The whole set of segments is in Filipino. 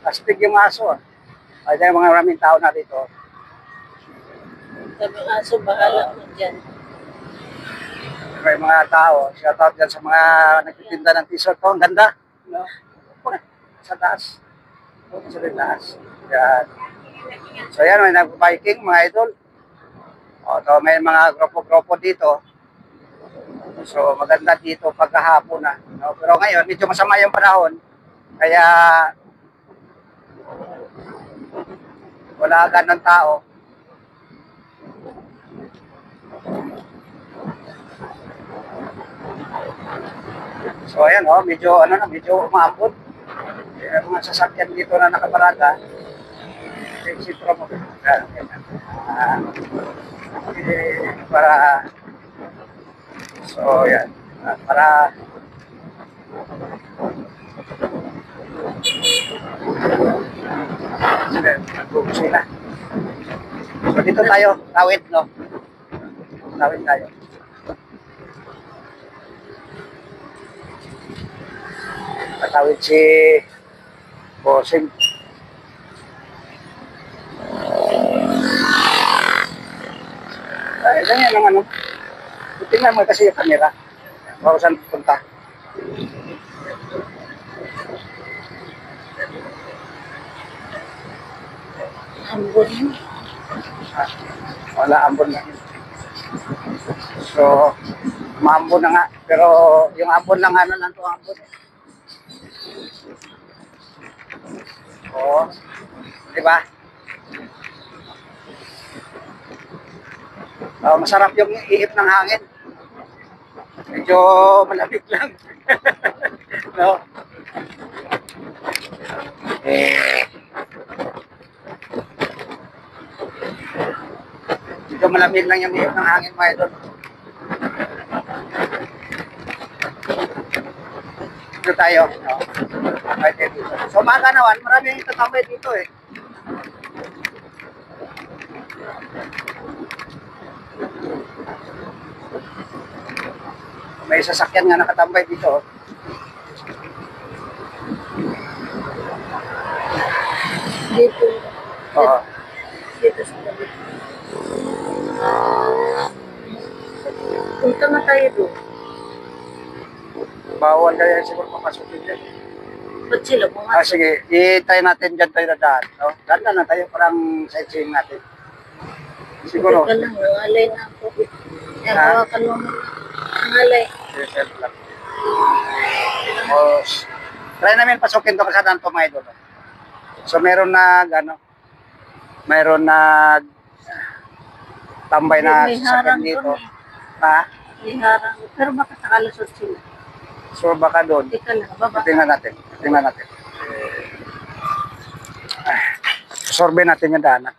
Astig yung aso. Ay, dahil mga maraming tao na dito. Sabi ng aso, bahala mo dyan. May mga tao, shout out dyan sa mga nagtitinda ng t-shirt ko. Ang ganda. No? Sa taas. Sa taas. Yan. So yan, may nag-biking mga idol. O, so, may mga grupo-grupo dito. So maganda dito pagkahapon na. No? Pero ngayon, medyo masama yung panahon. Kaya wala agad ng tao. So ayan medyo medyo umabot. Mga sasakyan dito na nakaparada. Sitro mo. Para so yan. Para sila. So dito tayo, tawid, no? Tawid tayo. Patawid si Bossing. Ay, ganyan ang ano. Tingnan mo kasi yung camera. Baka saan punta. Ambon. Wala, ambon na. So, maambon na nga. Pero yung ambon lang, ano lang ito ambon. Oo. Diba? Masarap yung ihip ng hangin. Medyo malamig lang. No? Medyo malamig lang yung ihip ng hangin, mga idol. Dito tayo. No? Dito. So, umaga naman, marami yung tatambay dito eh. May sasakyan nga nakatambay dito. Dito. Oo. Dito sa gabi. Punta na tayo doon. Bawal kaya siguro papasukin dyan. Ba't sila pumasok? Sige, i-try natin dyan tayo na daan. No? Daan na tayo, parang sightseeing natin. Siguro. Teka lang, nangalay na ako. Hawakan mo. Nangalay. Try namin pasukin to kasadaan to, mga idol. So meron mayroon tambay na sasakyan dito. Ha? May harang. Pero baka nakalusot sila. So baka doon. Teka lang, baba. Tingnan natin. Sorbe natin yung daanan.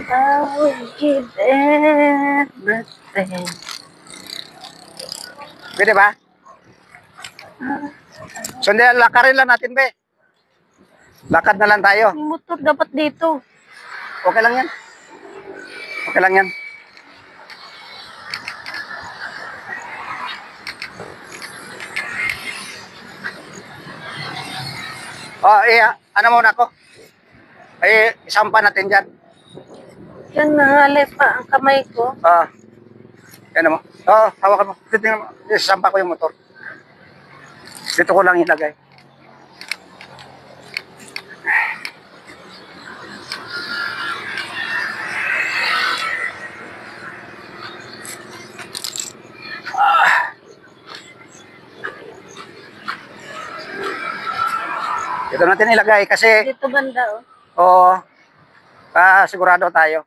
I will give everything. Pwede ba? So hindi, lakarin lang natin, be. Lakad na lang tayo. Yung motor dapat dito. Okay lang yan. Okay lang yan. Ano muna ako? Isampa natin dyan. Yan, nangalay pa ang kamay ko. Yan mo. Hawakan mo. Tingnan mo. Isampa ko yung motor. Dito ko lang ilagay. Dito natin ilagay kasi Dito banda, oh. sigurado tayo.